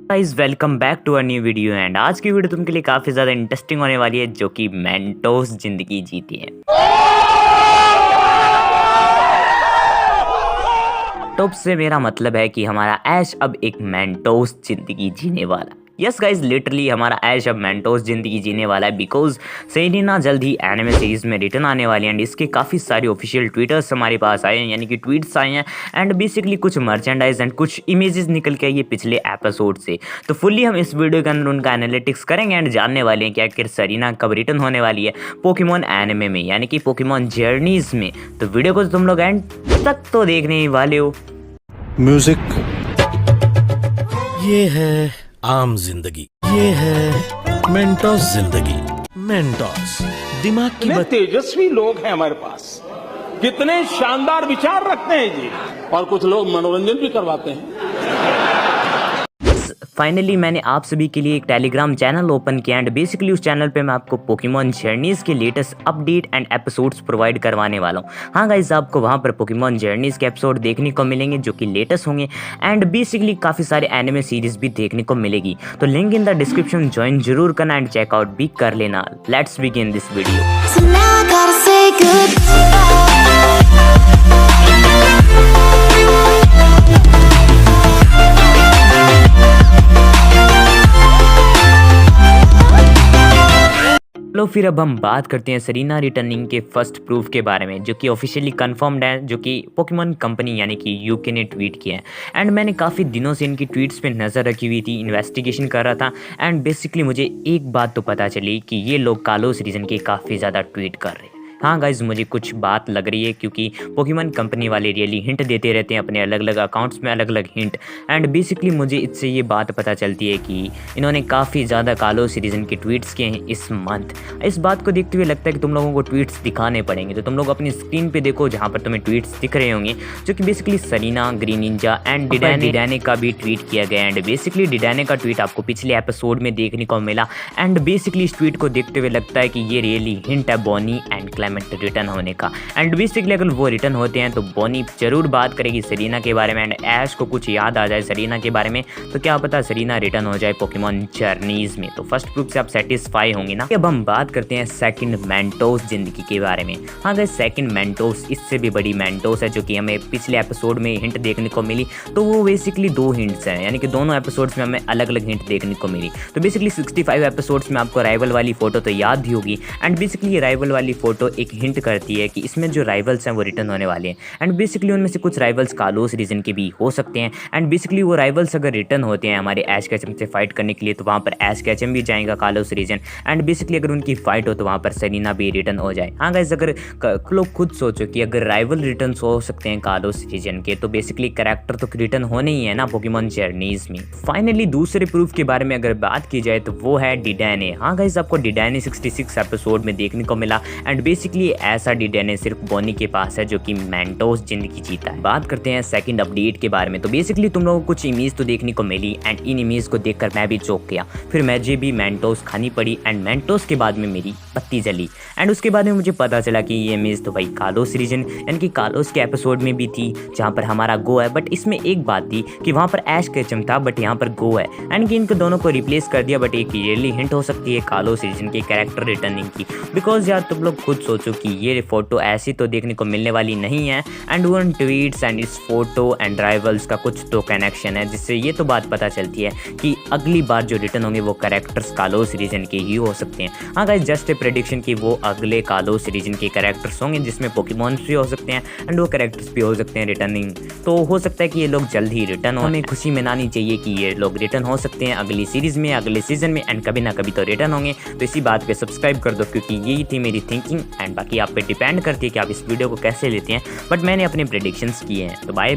Guys welcome back to a new video and आज की video तुमके लिए काफ़ी ज़्यादा इंटरेस्टिंग होने वाली है जो कि मेंटोस ज़िंदगी जीती है। टॉप से मेरा मतलब है कि हमारा ऐश अब एक मेंटोस ज़िंदगी जीने वाला। यस गाइज लिटरली हमारा ऐश अब मेंटोस ज़िंदगी जीने वाला है बिकॉज सेलिना जल्द ही एनिमे सीरीज़ में रिटर्न आने वाली है एंड इसके काफ़ी सारे ऑफिशियल ट्विटर्स हमारे पास आए हैं यानी कि ट्वीट्स आए हैं एंड बेसिकली कुछ मर्चेंडाइज एंड कुछ इमेजेस निकल के आई है पिछले एपिसोड से। तो फुल्ली हम इस वीडियो के अंदर उनका एनालिटिक्स करेंगे एंड जानने वाले हैं कि आखिर सेलिना कब रिटर्न होने वाली है पोकेमॉन एनिमे में यानी कि पोकेमॉन जर्नीज में। तो वीडियो को तुम लोग एंड तक तो देखने ही वाले हो। म्यूजिक ये है आम जिंदगी, ये है मेंटोस जिंदगी। मेंटोस दिमाग की कितने तेजस्वी लोग हैं हमारे पास, कितने शानदार विचार रखते हैं जी, और कुछ लोग मनोरंजन भी करवाते हैं। फाइनली मैंने आप सभी के लिए एक टेलीग्राम चैनल ओपन किया एंड बेसिकली उस चैनल पे मैं आपको पोकेमॉन जर्नीज के latest update and episodes provide करवाने वाला हूँ। हाँ गाइज आपको वहाँ पर पोकेमॉन जर्नीज के एपिसोड देखने को मिलेंगे जो कि लेटेस्ट होंगे एंड बेसिकली काफ़ी सारे एनिमे सीरीज भी देखने को मिलेगी। तो link in the description join जरूर करना एंड चेकआउट भी कर लेना। लेट्स बिगिन दिस लो फिर अब हम बात करते हैं सेलिना रिटर्निंग के फर्स्ट प्रूफ के बारे में जो कि ऑफिशियली कंफर्म्ड है, जो कि पोकेमॉन कंपनी यानी कि यूके ने ट्वीट किया है एंड मैंने काफ़ी दिनों से इनकी ट्वीट्स पे नज़र रखी हुई थी, इन्वेस्टिगेशन कर रहा था एंड बेसिकली मुझे एक बात तो पता चली कि ये लोग कालोस रीजन के काफ़ी ज़्यादा ट्वीट कर रहे हैं। हाँ गाइज मुझे कुछ बात लग रही है क्योंकि पोकेमॉन कंपनी वाले रियली हिंट देते रहते हैं अपने अलग अलग अकाउंट्स में अलग अलग हिंट एंड बेसिकली मुझे इससे ये बात पता चलती है कि इन्होंने काफ़ी ज़्यादा कालोस रीजन के ट्वीट्स किए हैं इस मंथ। इस बात को देखते हुए लगता है कि तुम लोगों को ट्वीट्स दिखाने पड़ेंगे, तो तुम लोग अपनी स्क्रीन पे देखो जहाँ पर तुम्हें ट्वीट्स दिख रहे होंगे जो कि basically Selina, green ninja and डिडाने का भी ट्वीट किया गया एंड बेसिकली डिडाने का ट्वीट आपको पिछले एपिसोड में देखने को मिला एंड बेसिकली इस ट्वीट को देखते हुए लगता है कि ये रियली हिंट है बॉनी एंड क्लेमेंट रिटर्न होने का एंड बेसिकली अगर वो रिटर्न होते हैं तो बॉनी जरूर बात करेगी सेलिना के बारे में एंड ऐश को कुछ याद आ जाए सेलिना के बारे में, तो क्या पता सेलिना रिटर्न हो जाए पोकेमॉन जर्नीज में। तो फर्स्ट प्रूफ से आप सेटिस्फाई होंगे ना। अब हम बात करते हैं सेकंड मेंटोस जिंदगी के बारे में। हाँ गाइस सेकंड मेंटोस इससे भी बड़ी मेंटोस है जो कि हमें पिछले एपिसोड में हिंट देखने को मिली। तो वो बेसिकली दो हिंट्स हैं यानी कि दोनों एपिसोड्स में हमें अलग अलग हिंट देखने को मिली। तो बेसिकली 65 एपिसोड्स में आपको राइवल वाली फोटो तो याद ही होगी एंड बेसिकली ये राइवल वाली फोटो एक हिंट करती है कि इसमें जो राइवल्स हैं वो रिटर्न होने वाले हैं एंड बेसिकली उनमें से कुछ राइवल्स कालोस रीजन के भी हो सकते हैं एंड बेसिकली वो राइवल्स अगर रिटर्न होते हैं हमारे ऐश कैचम से फाइट करने के लिए तो वहाँ पर ऐश कैचम भी जाएगा कालोस रीजन एंड बेसिकली अगर उनकी फाइट हो तो वहाँ पर सेलिना भी रिटर्न हो जाए। हाँ गाइस अगर लोग खुद सोचो कि अगर राइवल रिटर्न हो सकते हैं कालोस रीजन के तो बेसिकली कैरेक्टर तो रिटर्न होने ही है ना पोकेमॉन जर्नीज में। फाइनली दूसरे प्रूफ के बारे में अगर बात की जाए तो वो है डिडाने। हाँ गाइस आपको डिडाने 66 एपिसोड में देखने को मिला एंड बेसिकली ऐसा डिडाने सिर्फ बॉनी के पास है जो कि मेंटोस जिंदगी जीता है। बात करते हैं सेकंड अपडेट के बारे में। तो बेसिकली तुम लोगों को कुछ इमेज तो देखने को मिली एंड इन इमेज को देखकर मैं भी चौंक गया, फिर मुझे भी मेंटोस खानी पड़ी एंड मेंटोस के बाद में मेरी पत्ती जली एंड उसके बाद में मुझे पता चला कि ये इमेज तो भाई कालोस रीजन यानी कि कालोस के एपिसोड में भी थी जहाँ पर हमारा गो है, बट इसमें एक बात थी कि वहाँ पर ऐश कैचम था बट यहाँ पर गो है एंड कि इनको दोनों को रिप्लेस कर दिया। बट एक रियली हिंट हो सकती है कालोस रीजन के कैरेक्टर रिटर्निंग की बिकॉज यार तुम लोग खुद सोचो कि ये फोटो ऐसी तो देखने को मिलने वाली नहीं है एंड उन ट्वीट्स एंड इस फोटो एंड राइवल्स का कुछ तो कनेक्शन है जिससे ये तो बात पता चलती है कि अगली बार जो रिटर्न होंगे वो कैरेक्टर्स कालोस रीजन के ही हो सकते हैं। हाँ गाइस जस्ट ए प्रेडिक्शन कि वो अगले कालोस रीजन के कैरेक्टर्स होंगे जिसमें पोकेमॉन्स भी हो सकते हैं एंड वो कैरेक्टर्स भी हो सकते हैं रिटर्निंग। तो हो सकता है कि ये लोग जल्द ही रिटर्न हो, हमें खुशी मनानी चाहिए कि ये लोग रिटर्न हो सकते हैं अगली सीरीज में, अगले सीजन में एंड कभी ना कभी तो रिटर्न होंगे। तो इसी बात पे सब्सक्राइब कर दो क्योंकि यही थी मेरी थिंकिंग एंड बाकी आप पे डिपेंड करती है कि आप इस वीडियो को कैसे लेते हैं, बट मैंने अपने प्रेडिक्शंस किए हैं। तो बाय।